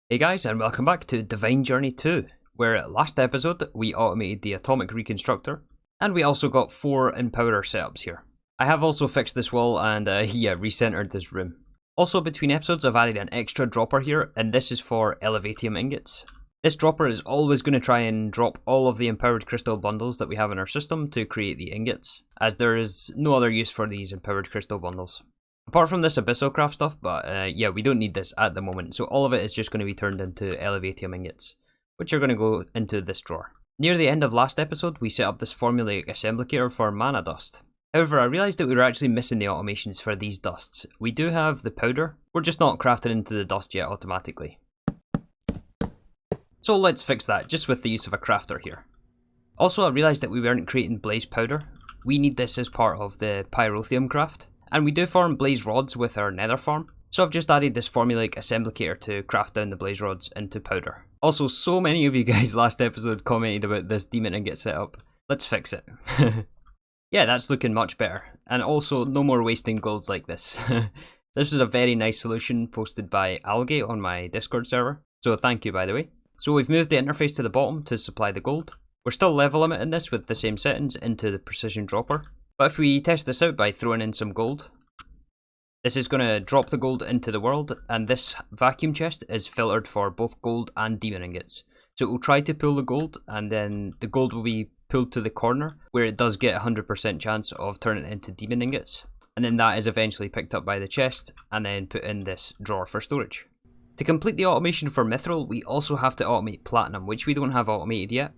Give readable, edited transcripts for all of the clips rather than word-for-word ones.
Hey guys, and welcome back to Divine Journey 2, where last episode we automated the Atomic Reconstructor, and we also got 4 Empower setups here. I have also fixed this wall and recentered this room. Also between episodes I've added an extra dropper here, and this is for Elevatium ingots. This dropper is always going to try and drop all of the empowered crystal bundles that we have in our system to create the ingots, as there is no other use for these empowered crystal bundles. Apart from this Abyssal Craft stuff, but we don't need this at the moment, so all of it is just going to be turned into Elevatium ingots, which are going to go into this drawer. Near the end of last episode, we set up this formulaic assemblicator for mana dust. However, I realised that we were actually missing the automations for these dusts. We do have the powder, we're just not crafted into the dust yet automatically. So let's fix that, just with the use of a crafter here. Also, I realised that we weren't creating blaze powder. We need this as part of the pyrotheum craft. And we do farm blaze rods with our nether farm, so I've just added this formulaic assemblicator to craft down the blaze rods into powder. Also, so many of you guys last episode commented about this demon ingot setup. Let's fix it. Yeah, that's looking much better. And also, no more wasting gold like this. This is a very nice solution posted by Algate on my Discord server, so thank you by the way. So we've moved the interface to the bottom to supply the gold. We're still level limiting this with the same settings into the precision dropper. But if we test this out by throwing in some gold, this is going to drop the gold into the world, and this vacuum chest is filtered for both gold and demon ingots. So it will try to pull the gold, and then the gold will be pulled to the corner, where it does get a 100% chance of turning it into demon ingots. And then that is eventually picked up by the chest, and then put in this drawer for storage. To complete the automation for Mithril, we also have to automate Platinum, which we don't have automated yet.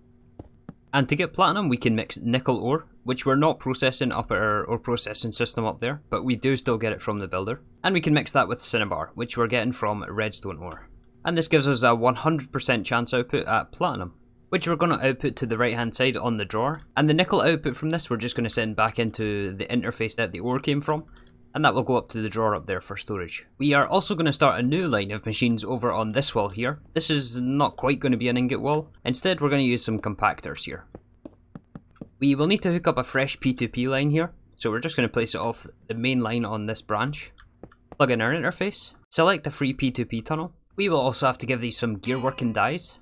And to get Platinum, we can mix nickel ore, which we're not processing up at our ore processing system up there, but we do still get it from the builder. And we can mix that with cinnabar, which we're getting from Redstone ore. And this gives us a 100% chance output at Platinum, which we're going to output to the right hand side on the drawer. And the nickel output from this, we're just going to send back into the interface that the ore came from, and that will go up to the drawer up there for storage. We are also going to start a new line of machines over on this wall here. This is not quite going to be an ingot wall. Instead, we're going to use some compactors here. We will need to hook up a fresh P2P line here, so we're just going to place it off the main line on this branch. Plug in our interface, select the free P2P tunnel. We will also have to give these some gear working dies.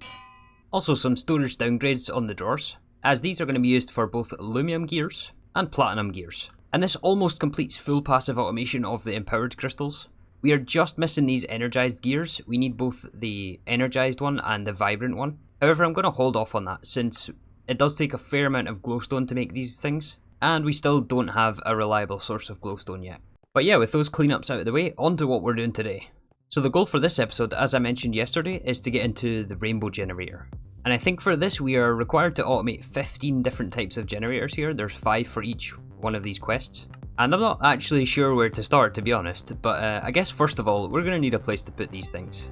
Also some storage downgrades on the drawers, as these are going to be used for both aluminum gears and platinum gears. And this almost completes full passive automation of the empowered crystals. We are just missing these energized gears. We need both the energized one and the vibrant one. However, I'm going to hold off on that since it does take a fair amount of glowstone to make these things, and we still don't have a reliable source of glowstone yet. But yeah, with those cleanups out of the way, on to what we're doing today. So the goal for this episode, as I mentioned yesterday, is to get into the rainbow generator. And I think for this we are required to automate 15 different types of generators here. There's 5 for each one of these quests. And I'm not actually sure where to start, to be honest, but I guess first of all, we're going to need a place to put these things.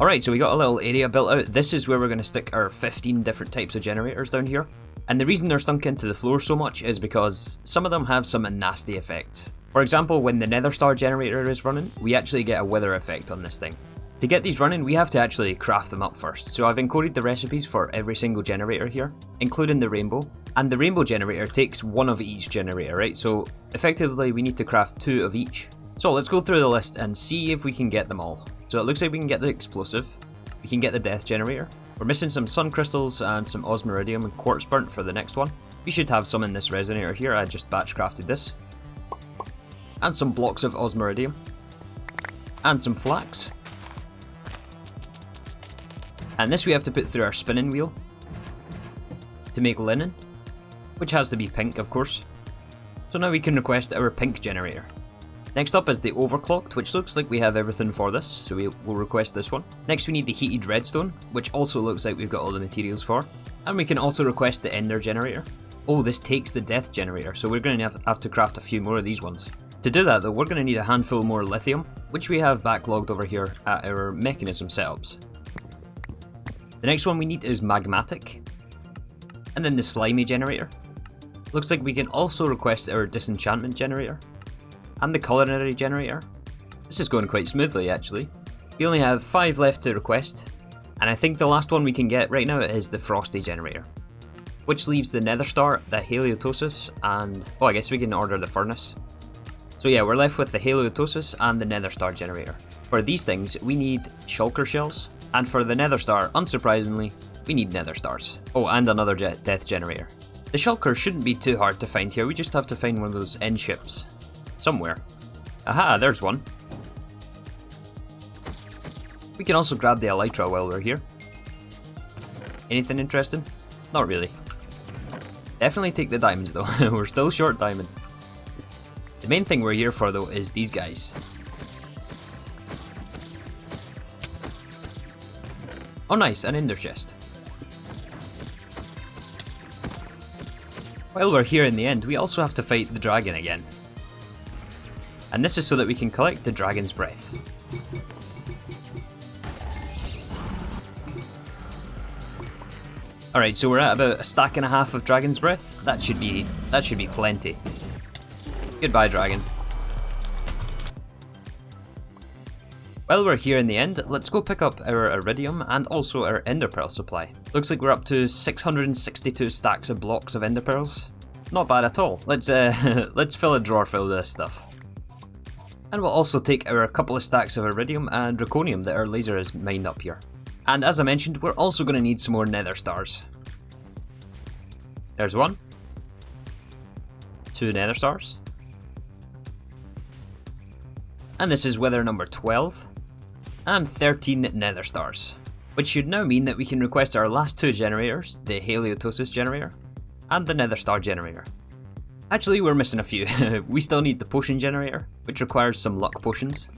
Alright, so we got a little area built out. This is where we're going to stick our 15 different types of generators down here. And the reason they're sunk into the floor so much is because some of them have some nasty effects. For example, when the Nether Star generator is running, we actually get a wither effect on this thing. To get these running, we have to actually craft them up first. So I've encoded the recipes for every single generator here, including the rainbow. And the rainbow generator takes 1 of each generator, right? So effectively we need to craft 2 of each. So let's go through the list and see if we can get them all. So it looks like we can get the explosive, we can get the death generator, we're missing some sun crystals and some osmiridium and quartz burnt for the next one. We should have some in this resonator here, I just batch crafted this. And some blocks of osmiridium. And some flax. And this we have to put through our spinning wheel to make linen, which has to be pink of course. So now we can request our pink generator. Next up is the Overclocked, which looks like we have everything for this, so we will request this one. Next we need the Heated Redstone, which also looks like we've got all the materials for. And we can also request the Ender Generator. Oh, this takes the Death Generator, so we're going to have to craft a few more of these ones. To do that though, we're going to need a handful more lithium, which we have backlogged over here at our Mekanism setups. The next one we need is Magmatic, and then the Slimey Generator. Looks like we can also request our Disenchantment Generator, and the Culinary Generator. This is going quite smoothly actually. We only have 5 left to request, and I think the last one we can get right now is the Frosty Generator, which leaves the Nether Star, the Halitosis, and oh, I guess we can order the Furnace. So yeah, we're left with the Halitosis and the Nether Star Generator. For these things, we need Shulker Shells, and for the Nether Star, unsurprisingly, we need Nether Stars. Oh, and another Death Generator. The Shulker shouldn't be too hard to find here, we just have to find one of those end ships. Somewhere. Aha, there's one. We can also grab the Elytra while we're here. Anything interesting? Not really. Definitely take the diamonds though, we're still short diamonds. The main thing we're here for though is these guys. Oh nice, an ender chest. While we're here in the end, we also have to fight the dragon again. And this is so that we can collect the dragon's breath. Alright, so we're at about a stack and a half of dragon's breath. That should be plenty. Goodbye, dragon. While we're here in the end, let's go pick up our iridium and also our ender pearl supply. Looks like we're up to 662 stacks of blocks of ender pearls. Not bad at all. Let's fill a drawer full of this stuff. And we'll also take our couple of stacks of iridium and draconium that our laser has mined up here. And as I mentioned, we're also going to need some more nether stars. There's one. 2 nether stars. And this is wither number 12. And 13 nether stars. Which should now mean that we can request our last 2 generators, the Halitosis Generator and the Nether Star Generator. Actually, we're missing a few. We still need the Potion Generator, which requires some luck potions.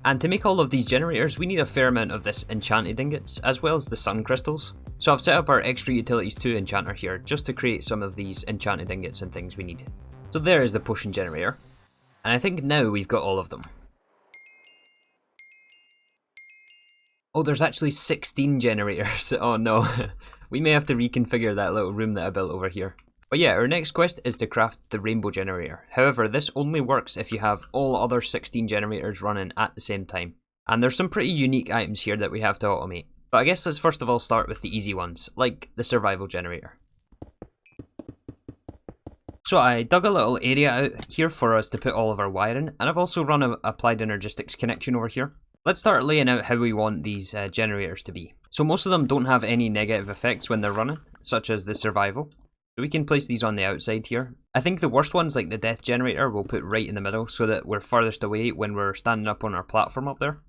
And to make all of these generators, we need a fair amount of this enchanted ingots, as well as the sun crystals. So I've set up our Extra Utilities 2 enchanter here, just to create some of these enchanted ingots and things we need. So there is the Potion Generator. And I think now we've got all of them. Oh, there's actually 16 generators. Oh no. We may have to reconfigure that little room that I built over here. But yeah, our next quest is to craft the Rainbow Generator. However, this only works if you have all other 16 generators running at the same time. And there's some pretty unique items here that we have to automate. But I guess let's first of all start with the easy ones, like the Survival Generator. So I dug a little area out here for us to put all of our wiring, and I've also run an Applied Energistics connection over here. Let's start laying out how we want these generators to be. So most of them don't have any negative effects when they're running, such as the survival. So we can place these on the outside here. I think the worst ones, like the death generator, we'll put right in the middle so that we're furthest away when we're standing up on our platform up there.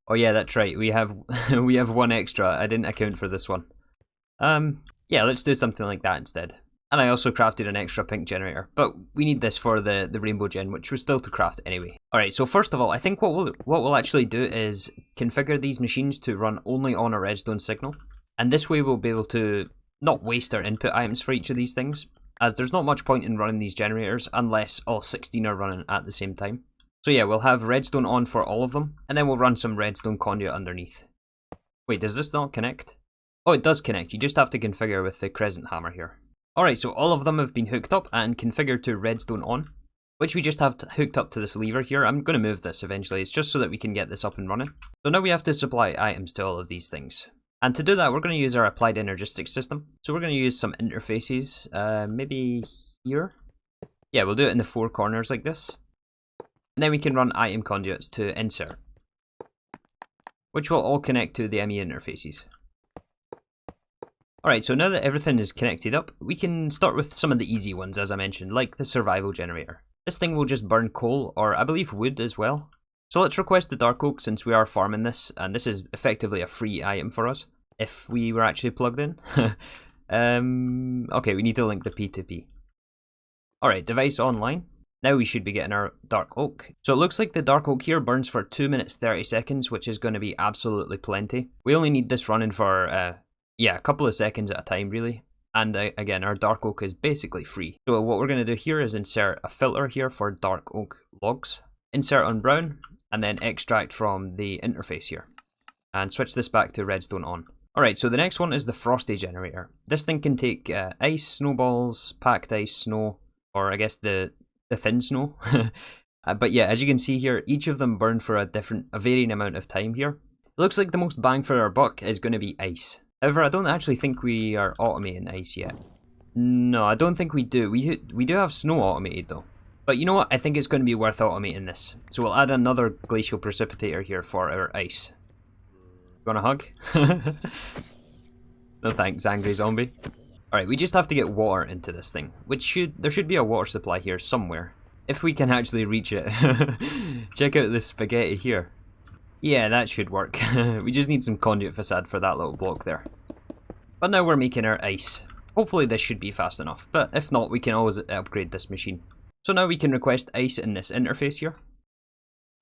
Oh yeah, that's right, we have we have 1 extra. I didn't account for this one. Yeah, let's do something like that instead. And I also crafted an extra pink generator, but we need this for the rainbow gen, which was still to craft anyway. Alright, so first of all, I think what we'll actually do is configure these machines to run only on a redstone signal. And this way we'll be able to not waste our input items for each of these things, as there's not much point in running these generators unless all 16 are running at the same time. So yeah, we'll have redstone on for all of them, and then we'll run some redstone conduit underneath. Wait, does this not connect? Oh, it does connect, you just have to configure with the crescent hammer here. Alright, so all of them have been hooked up and configured to redstone on, which we just have hooked up to this lever here. I'm going to move this eventually, it's just so that we can get this up and running. So now we have to supply items to all of these things. And to do that, we're going to use our Applied Energistics system. So we're going to use some interfaces, maybe here? Yeah, we'll do it in the 4 corners like this. And then we can run item conduits to insert, which will all connect to the ME interfaces. Alright, so now that everything is connected up, we can start with some of the easy ones, as I mentioned, like the survival generator. This thing will just burn coal, or I believe wood as well. So let's request the dark oak since we are farming this, and this is effectively a free item for us, if we were actually plugged in. Okay, we need to link the P2P. Alright, device online. Now we should be getting our dark oak. So it looks like the dark oak here burns for 2 minutes 30 seconds, which is going to be absolutely plenty. We only need this running for yeah, a couple of seconds at a time really. And again, our dark oak is basically free. So what we're going to do here is insert a filter here for dark oak logs. Insert on brown, and then extract from the interface here. and switch this back to redstone on. Alright, so the next one is the Frosty Generator. This thing can take ice, snowballs, packed ice, snow, or I guess the thin snow. But yeah, as you can see here, each of them burn for a varying amount of time here. It looks like the most bang for our buck is going to be ice. However, I don't actually think we are automating ice yet. No, I don't think we do. We do have snow automated though. But you know what? I think it's going to be worth automating this. So we'll add another glacial precipitator here for our ice. Want a hug? No thanks, angry zombie. Alright, we just have to get water into this thing. There should be a water supply here somewhere. If we can actually reach it. Check out this spaghetti here. Yeah, that should work. We just need some conduit facade for that little block there. But now we're making our ice. Hopefully this should be fast enough, but if not, we can always upgrade this machine. So now we can request ice in this interface here.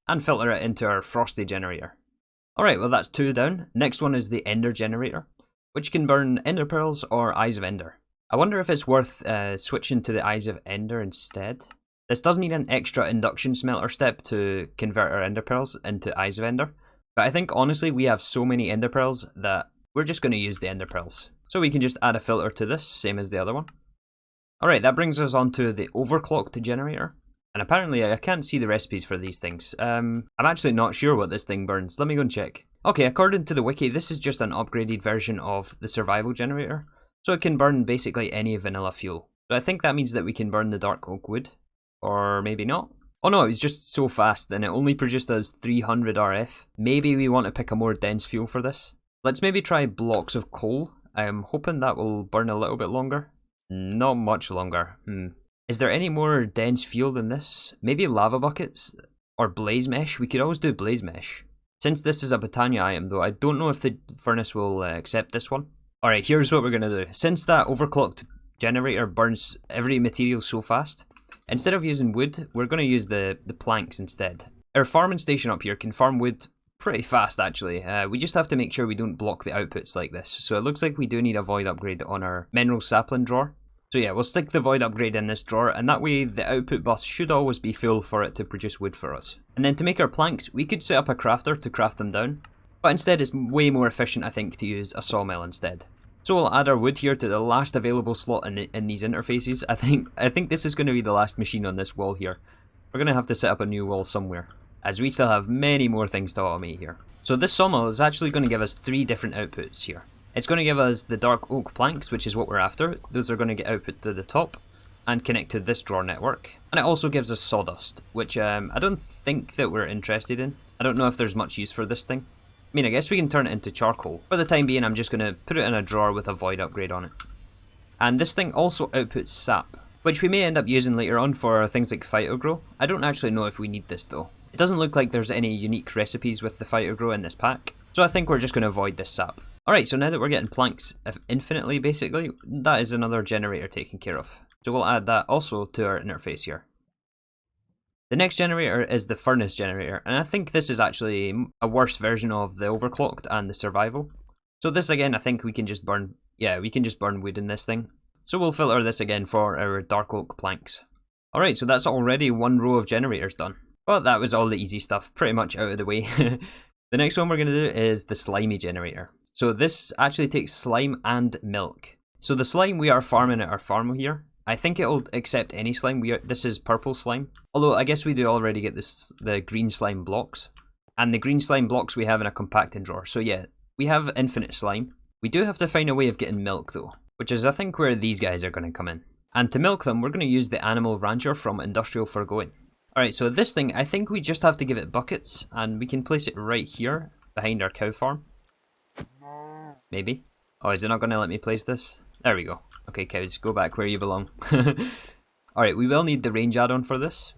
And filter it into our Frosty Generator. Alright, well that's 2 down. Next one is the Ender Generator, which can burn Ender Pearls or Eyes of Ender. I wonder if it's worth switching to the Eyes of Ender instead. This does need an extra induction smelter step to convert our Ender Pearls into Eyes of Ender. But I think honestly we have so many Ender Pearls that we're just going to use the Ender Pearls. So we can just add a filter to this, same as the other one. Alright, that brings us on to the Overclocked Generator. And apparently I can't see the recipes for these things. I'm actually not sure what this thing burns. Let me go and check. Okay, according to the wiki, this is just an upgraded version of the Survival Generator. So it can burn basically any vanilla fuel. So I think that means that we can burn the dark oak wood. Or maybe not. Oh no, it was just so fast and it only produced us 300 RF. Maybe we want to pick a more dense fuel for this. Let's maybe try blocks of coal. I'm hoping that will burn a little bit longer. Not much longer. Is there any more dense fuel than this? Maybe lava buckets? Or blaze mesh? We could always do blaze mesh. Since this is a Botania item though, I don't know if the furnace will accept this one. Alright, here's what we're going to do. Since that overclocked generator burns every material so fast, instead of using wood, we're going to use the planks instead. Our farming station up here can farm wood pretty fast actually. We just have to make sure we don't block the outputs like this. So it looks like we do need a void upgrade on our mineral sapling drawer. So yeah, we'll stick the void upgrade in this drawer, and that way the output bus should always be full for it to produce wood for us. And then to make our planks, we could set up a crafter to craft them down. But instead it's way more efficient I think to use a sawmill instead. So we'll add our wood here to the last available slot in these interfaces. I think this is going to be the last machine on this wall here. We're going to have to set up a new wall somewhere, as we still have many more things to automate here. So this sawmill is actually going to give us 3 different outputs here. It's going to give us the dark oak planks, which is what we're after. Those are going to get output to the top and connect to this drawer network. And it also gives us sawdust, which I don't think that we're interested in. I don't know if there's much use for this thing. I mean, I guess we can turn it into charcoal. For the time being, I'm just going to put it in a drawer with a void upgrade on it. And this thing also outputs sap, which we may end up using later on for things like Phytogrow. I don't actually know if we need this though. It doesn't look like there's any unique recipes with the Phytogrow in this pack, so I think we're just going to avoid this sap. Alright, so now that we're getting planks infinitely basically, that is another generator taken care of. So we'll add that also to our interface here. The next generator is the furnace generator, and I think this is actually a worse version of the overclocked and the survival. So this again, I think we can just burn, we can just burn wood in this thing. So we'll filter this again for our dark oak planks. Alright, so that's already 1 row of generators done. Well, that was all the easy stuff, pretty much out of the way. The next one we're going to do is the Slimey Generator. So this actually takes slime and milk. So the slime we are farming at our farm here. I think it'll accept any slime. This is purple slime. Although I guess we do already get the green slime blocks. And the green slime blocks we have in a compacting drawer. So yeah, we have infinite slime. We do have to find a way of getting milk though, which is I think where these guys are going to come in. And to milk them, we're going to use the animal rancher from Industrial Foregoing. Alright, so this thing, I think we just have to give it buckets, and we can place it right here, behind our cow farm. Maybe. Oh, is it not going to let me place this? There we go. Okay, cows, go back where you belong. Alright, we will need the range add-on for this.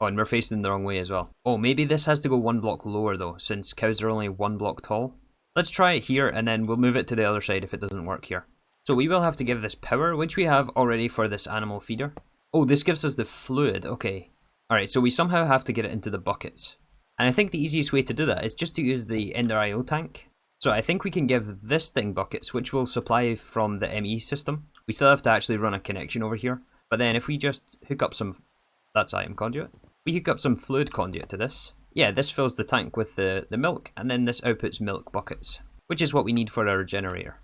Oh, and we're facing the wrong way as well. Oh, maybe this has to go 1 block lower though, since cows are only 1 block tall. Let's try it here, and then we'll move it to the other side if it doesn't work here. So we will have to give this power, which we have already for this animal feeder. Oh, this gives us the fluid, okay. Alright, so we somehow have to get it into the buckets. And I think the easiest way to do that is just to use the Ender IO tank. So I think we can give this thing buckets, which will supply from the ME system. We still have to actually run a connection over here. But then if we just hook up some... That's item conduit. We hook up some fluid conduit to this. yeah, this fills the tank with the milk, and then this outputs milk buckets, which is what we need for our generator.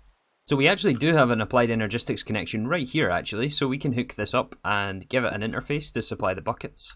So we actually do have an Applied Energistics connection right here actually, so we can hook this up and give it an interface to supply the buckets.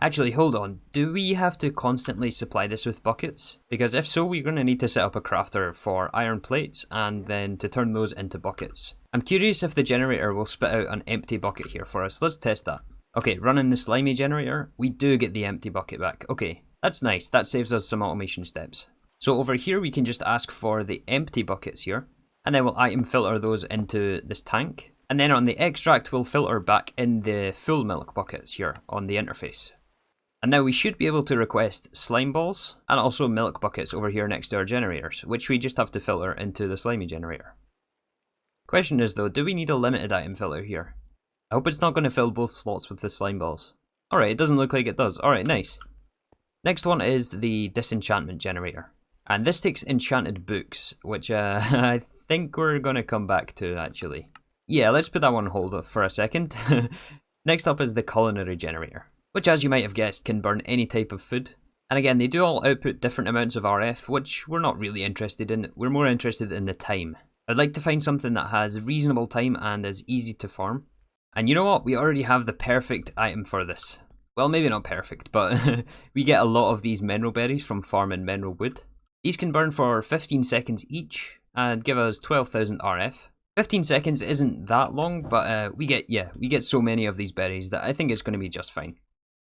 Actually, hold on, do we have to constantly supply this with buckets? Because if so, we're going to need to set up a crafter for iron plates and then to turn those into buckets. I'm curious if the generator will spit out an empty bucket here for us. Let's test that. Okay, running the Slimey Generator, we do get the empty bucket back. Okay, that's nice, that saves us some automation steps. So over here we can just ask for the empty buckets here, and then we'll item filter those into this tank. And then on the extract we'll filter back in the full milk buckets here on the interface. And now we should be able to request slime balls and also milk buckets over here next to our generators, which we just have to filter into the Slimy Generator. Question is though, do we need a limited item filter here? I hope it's not going to fill both slots with the slime balls. Alright, it doesn't look like it does. Alright, nice. Next one is the Disenchantment Generator. And this takes enchanted books, which I think we're going to come back to actually. Yeah, let's put that one on hold for a second. Next up is the Culinary Generator, which as you might have guessed can burn any type of food. And again, they do all output different amounts of RF, which we're not really interested in. We're more interested in the time. I'd like to find something that has reasonable time and is easy to farm. And you know what? We already have the perfect item for this. Well, maybe not perfect, but we get a lot of these mineral berries from farming mineral wood. These can burn for 15 seconds each and give us 12,000 RF. 15 seconds isn't that long, but we get so many of these berries that I think it's going to be just fine.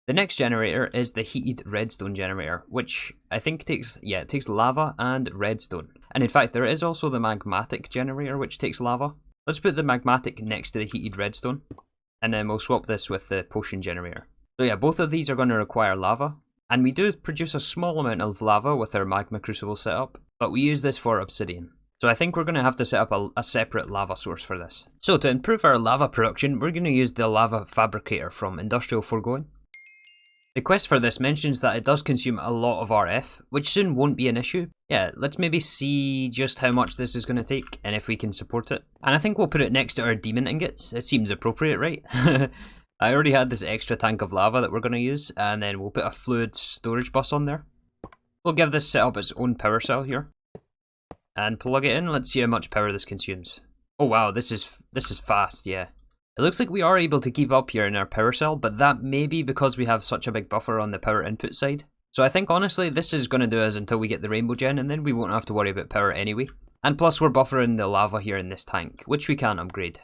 The next generator is the heated redstone generator, which I think takes lava and redstone. And in fact, there is also the magmatic generator, which takes lava. Let's put the magmatic next to the heated redstone, and then we'll swap this with the potion generator. So yeah, both of these are going to require lava, and we do produce a small amount of lava with our magma crucible setup, but we use this for obsidian. So I think we're going to have to set up a separate lava source for this. So to improve our lava production, we're going to use the lava fabricator from Industrial Foregoing. The quest for this mentions that it does consume a lot of RF, which soon won't be an issue. Yeah, let's maybe see just how much this is going to take and if we can support it. And I think we'll put it next to our demon ingots. It seems appropriate, right? I already had this extra tank of lava that we're going to use, and then we'll put a fluid storage bus on there. We'll give this setup its own power cell here. And plug it in, let's see how much power this consumes. Oh wow, this is fast, yeah. It looks like we are able to keep up here in our power cell, but that may be because we have such a big buffer on the power input side. So I think honestly this is going to do us until we get the rainbow gen, and then we won't have to worry about power anyway. And plus we're buffering the lava here in this tank, which we can upgrade.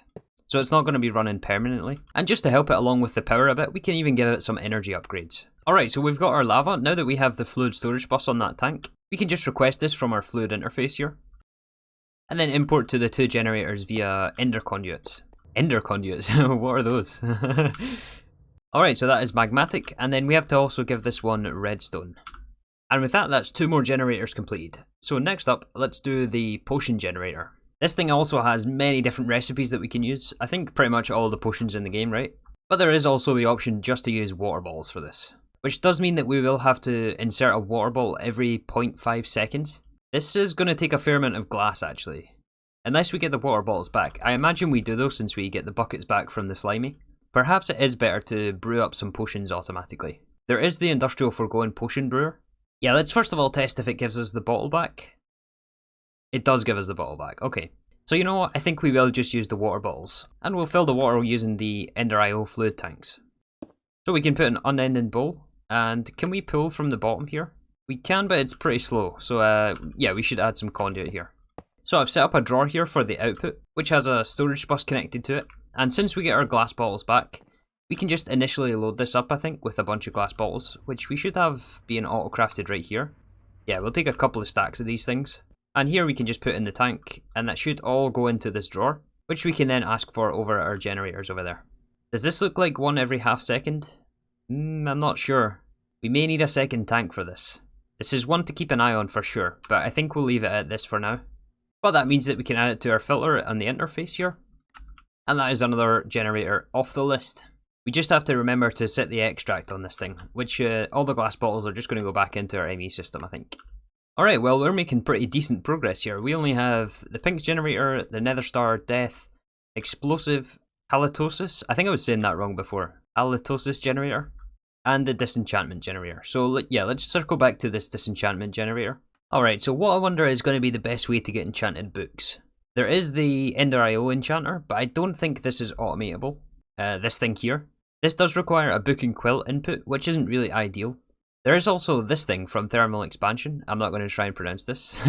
So it's not going to be running permanently. And just to help it along with the power a bit, we can even give it some energy upgrades. Alright, so we've got our lava. Now that we have the fluid storage bus on that tank, we can just request this from our fluid interface here. And then import to the two generators via ender conduits. Ender conduits, what are those? Alright, so that is magmatic, and then we have to also give this one redstone. And with that, that's two more generators completed. So next up, let's do the potion generator. This thing also has many different recipes that we can use. I think pretty much all the potions in the game, right? But there is also the option just to use water balls for this. Which does mean that we will have to insert a water ball every 0.5 seconds. This is going to take a fair amount of glass actually. Unless we get the water bottles back. I imagine we do though, since we get the buckets back from the Slimy. Perhaps it is better to brew up some potions automatically. There is the Industrial Foregoing Potion Brewer. Yeah, let's first of all test if it gives us the bottle back. It does give us the bottle back, okay. So you know what, I think we will just use the water bottles. And we'll fill the water using the Ender IO fluid tanks. So we can put an unending bowl. And can we pull from the bottom here? We can, but it's pretty slow. So yeah, we should add some conduit here. So I've set up a drawer here for the output, which has a storage bus connected to it. And since we get our glass bottles back, we can just initially load this up, I think, with a bunch of glass bottles, which we should have being auto-crafted right here. Yeah, we'll take a couple of stacks of these things. And here we can just put in the tank, and that should all go into this drawer, which we can then ask for over our generators over there. Does this look like one every half second? I'm not sure. We may need a second tank for this. This is one to keep an eye on for sure, but I think we'll leave it at this for now. But that means that we can add it to our filter on the interface here. And that is another generator off the list. We just have to remember to set the extract on this thing, which all the glass bottles are just going to go back into our ME system, I think. Alright, well we're making pretty decent progress here. We only have the pink generator, the nether star, death, explosive, halitosis. I think I was saying that wrong before. Halitosis generator. and the Disenchantment Generator. So yeah, let's circle back to this Disenchantment Generator. Alright, so what I wonder is going to be the best way to get enchanted books. There is the Ender IO enchanter, but I don't think this is automatable. This thing here. This does require a book and quilt input, which isn't really ideal. There is also this thing from Thermal Expansion. I'm not going to try and pronounce this.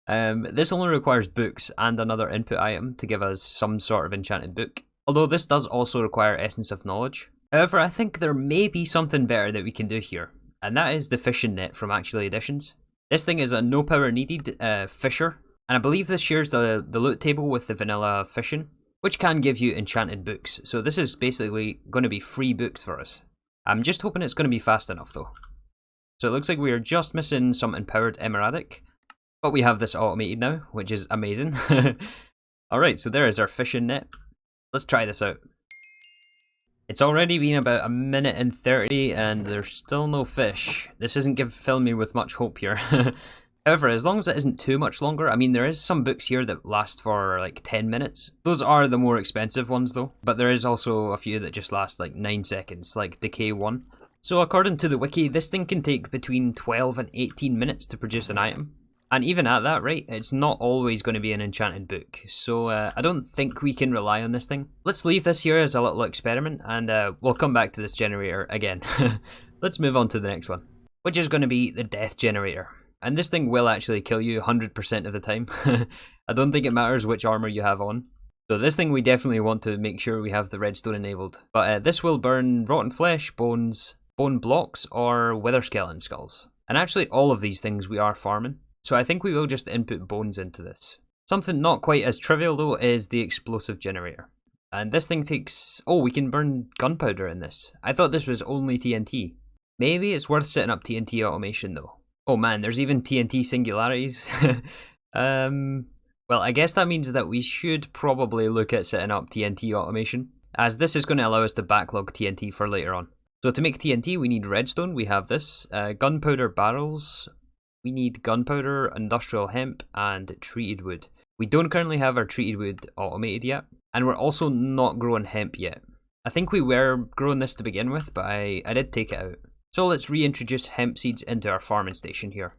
This only requires books and another input item to give us some sort of enchanted book. Although this does also require Essence of Knowledge. However, I think there may be something better that we can do here. And that is the fishing net from Actually Additions. This thing is a no power needed fisher. And I believe this shares the loot table with the vanilla fishing, which can give you enchanted books. So this is basically going to be free books for us. I'm just hoping it's going to be fast enough though. So it looks like we are just missing some empowered emeradic. But we have this automated now, which is amazing. Alright, so there is our fishing net. Let's try this out. It's already been about a minute and 30 and there's still no fish. This isn't filling me with much hope here. However, as long as it isn't too much longer, I mean there is some books here that last for like 10 minutes. Those are the more expensive ones though, but there is also a few that just last like 9 seconds, like Decay 1. So according to the wiki, this thing can take between 12 and 18 minutes to produce an item. And even at that rate, it's not always going to be an enchanted book, so I don't think we can rely on this thing. Let's leave this here as a little experiment, and we'll come back to this generator again. Let's move on to the next one, which is going to be the Death Generator. And this thing will actually kill you 100% of the time. I don't think it matters which armor you have on. So this thing we definitely want to make sure we have the redstone enabled. But this will burn rotten flesh, bones, bone blocks, or wither skeleton skulls. And actually all of these things we are farming. So I think we will just input bones into this. Something not quite as trivial though is the explosive generator. And this thing takes... oh, we can burn gunpowder in this. I thought this was only TNT. Maybe it's worth setting up TNT automation though. Oh man, there's even TNT singularities. Well, I guess that means that we should probably look at setting up TNT automation, as this is going to allow us to backlog TNT for later on. So to make TNT we need redstone, we have this. Gunpowder barrels... we need gunpowder, industrial hemp, and treated wood. We don't currently have our treated wood automated yet, and we're also not growing hemp yet. I think we were growing this to begin with, but I did take it out. So let's reintroduce hemp seeds into our farming station here.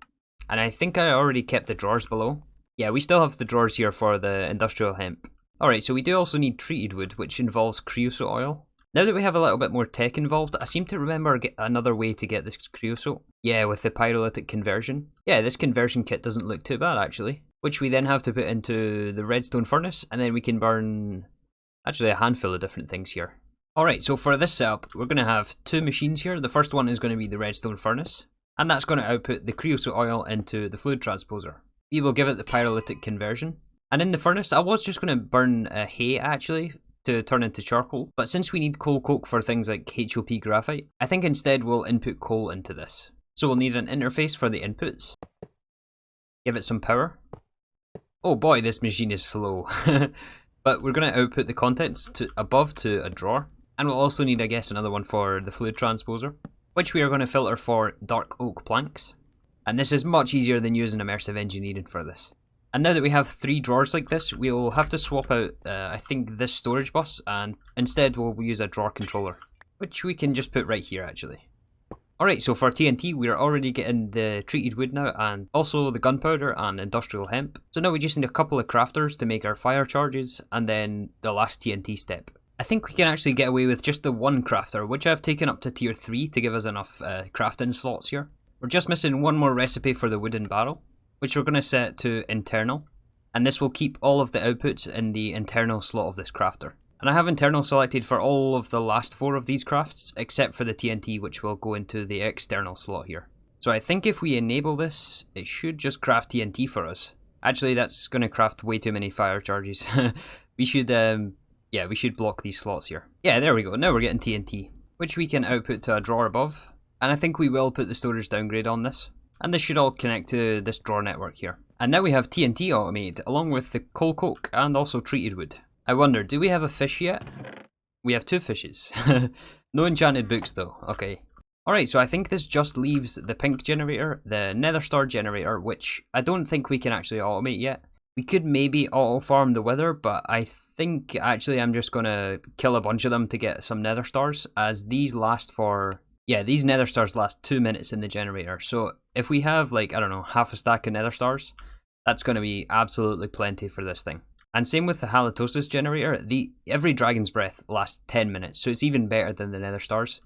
And I think I already kept the drawers below. Yeah, we still have the drawers here for the industrial hemp. Alright, so we do also need treated wood, which involves creosote oil. Now that we have a little bit more tech involved, I seem to remember another way to get this creosote. Yeah, with the pyrolytic conversion. Yeah, this conversion kit doesn't look too bad actually. Which we then have to put into the redstone furnace, and then we can burn actually a handful of different things here. Alright, so for this setup, we're going to have two machines here. The first one is going to be the redstone furnace, and that's going to output the creosote oil into the fluid transposer. We will give it the pyrolytic conversion. And in the furnace, I was just going to burn hay actually, to turn into charcoal, but since we need coal coke for things like HOP graphite, I think instead we'll input coal into this. So we'll need an interface for the inputs. Give it some power. Oh boy, this machine is slow. But we're going to output the contents above to a drawer. And we'll also need, I guess, another one for the fluid transposer, which we are going to filter for dark oak planks. And this is much easier than using immersive engineering for this. And now that we have 3 drawers like this, we'll have to swap out, I think, this storage bus, and instead we'll use a drawer controller, which we can just put right here actually. Alright, so for TNT, we are already getting the treated wood now, and also the gunpowder and industrial hemp. So now we just need a couple of crafters to make our fire charges, and then the last TNT step. I think we can actually get away with just the one crafter, which I've taken up to tier 3 to give us enough crafting slots here. We're just missing one more recipe for the wooden barrel, which we're going to set to internal, and this will keep all of the outputs in the internal slot of this crafter. And I have internal selected for all of the last 4 of these crafts, except for the TNT, which will go into the external slot here. So I think if we enable this, it should just craft TNT for us. Actually, that's going to craft way too many fire charges. We should, yeah, we should block these slots here. Yeah, there we go. Now we're getting TNT, which we can output to a drawer above. And I think we will put the storage downgrade on this. And this should all connect to this drawer network here. And now we have TNT automated, along with the coal coke and also treated wood. I wonder, do we have a fish yet? We have 2 fishes. No enchanted books though, okay. Alright, so I think this just leaves the pink generator, the nether star generator, which I don't think we can actually automate yet. We could maybe auto farm the wither, but I think actually I'm just gonna kill a bunch of them to get some nether stars, as these last for, Yeah, these nether stars last 2 minutes in the generator, so if we have like, I don't know, half a stack of nether stars, that's going to be absolutely plenty for this thing. And same with the halitosis generator, every dragon's breath lasts 10 minutes, so it's even better than the nether stars.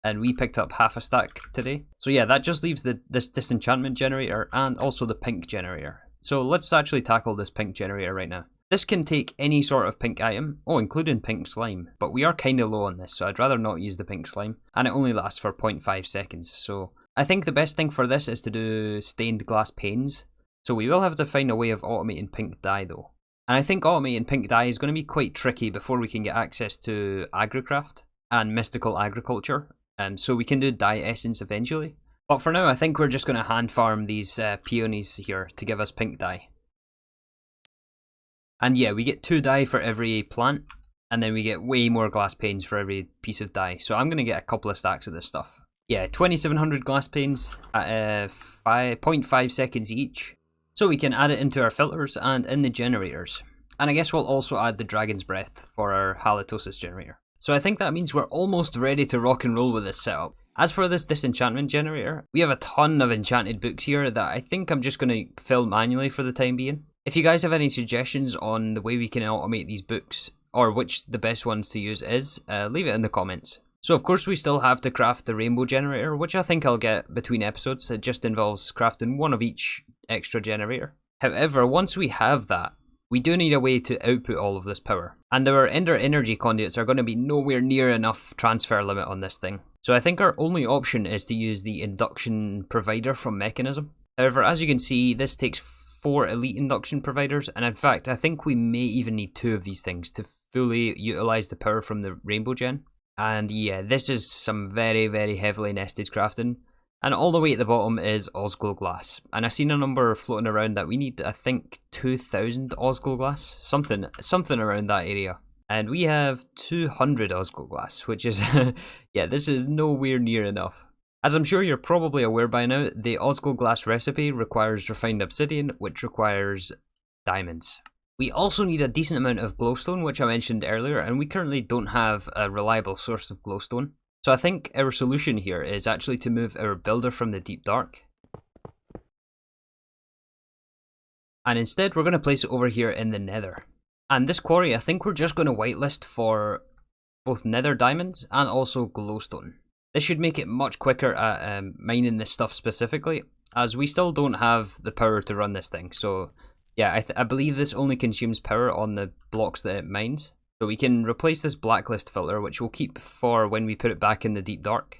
And we picked up half a stack today. So yeah, that just leaves this disenchantment generator and also the pink generator. So let's actually tackle this pink generator right now. This can take any sort of pink item, including pink slime, but we are kind of low on this, so I'd rather not use the pink slime, and it only lasts for 0.5 seconds, so I think the best thing for this is to do stained glass panes, so we will have to find a way of automating pink dye though. And I think automating pink dye is going to be quite tricky before we can get access to agricraft and mystical agriculture, so we can do dye essence eventually. But for now, I think we're just going to hand farm these peonies here to give us pink dye. And yeah, we get 2 dye for every plant, and then we get way more glass panes for every piece of dye. So I'm going to get a couple of stacks of this stuff. Yeah, 2700 glass panes at 0.5 seconds each. So we can add it into our filters and in the generators. And I guess we'll also add the dragon's breath for our halitosis generator. So I think that means we're almost ready to rock and roll with this setup. As for this disenchantment generator, we have a ton of enchanted books here that I think I'm just going to fill manually for the time being. If you guys have any suggestions on the way we can automate these books, or which the best ones to use is, leave it in the comments. So of course we still have to craft the rainbow generator, which I think I'll get between episodes. It just involves crafting one of each extra generator. However, once we have that, we do need a way to output all of this power. And our ender energy conduits are going to be nowhere near enough transfer limit on this thing. So I think our only option is to use the induction provider from Mekanism. However, as you can see, this takes 4 elite induction providers, and in fact I think we may even need 2 of these things to fully utilise the power from the rainbow gen. And yeah, this is some very, very heavily nested crafting, and all the way at the bottom is Osgloglas, and I've seen a number floating around that we need, I think, 2000 Osgloglas, something around that area, and we have 200 Osgloglas, which is yeah, this is nowhere near enough. As I'm sure you're probably aware by now, the Osgloglas recipe requires refined obsidian, which requires diamonds. We also need a decent amount of glowstone, which I mentioned earlier, and we currently don't have a reliable source of glowstone. So I think our solution here is actually to move our builder from the deep dark. And instead we're going to place it over here in the nether. And this quarry, I think we're just going to whitelist for both nether diamonds and also glowstone. This should make it much quicker at mining this stuff specifically, as we still don't have the power to run this thing. So yeah, I believe this only consumes power on the blocks that it mines. So we can replace this blacklist filter, which we'll keep for when we put it back in the deep dark.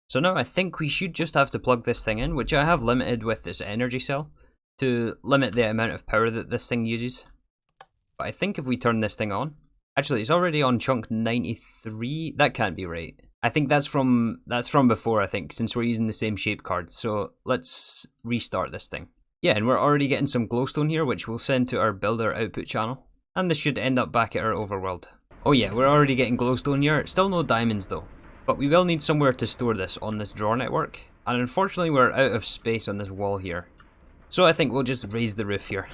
So now I think we should just have to plug this thing in, which I have limited with this energy cell to limit the amount of power that this thing uses. But I think if we turn this thing on, actually it's already on chunk 93, that can't be right. I think that's from before, I think, since we're using the same shape cards. So let's restart this thing. Yeah, and we're already getting some glowstone here, which we'll send to our builder output channel. And this should end up back at our overworld. Oh yeah, we're already getting glowstone here. Still no diamonds though. But we will need somewhere to store this on this drawer network. And unfortunately we're out of space on this wall here. So I think we'll just raise the roof here.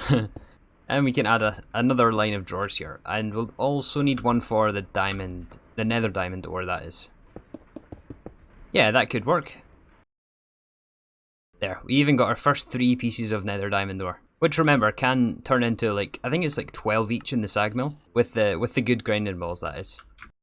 And we can add another line of drawers here. And we'll also need one for the diamond, the nether diamond ore, that is. Yeah, that could work. There, we even got our first 3 pieces of nether diamond ore, which remember can turn into like, I think it's like 12 each in the sag mill with the good grinding balls, that is.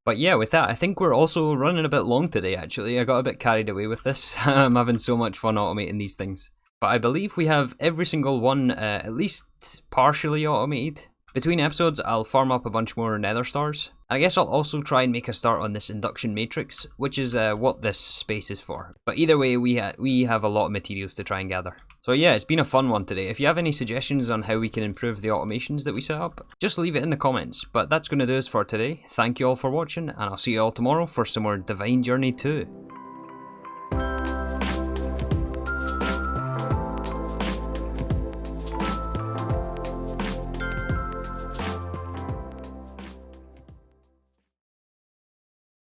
But yeah, with that, I think we're also running a bit long today. Actually, I got a bit carried away with this. I'm having so much fun automating these things. But I believe we have every single one at least partially automated. Between episodes, I'll farm up a bunch more nether stars. I guess I'll also try and make a start on this induction matrix, which is what this space is for. But either way, we have a lot of materials to try and gather. So yeah, it's been a fun one today. If you have any suggestions on how we can improve the automations that we set up, just leave it in the comments. But that's going to do us for today. Thank you all for watching, and I'll see you all tomorrow for some more Divine Journey 2.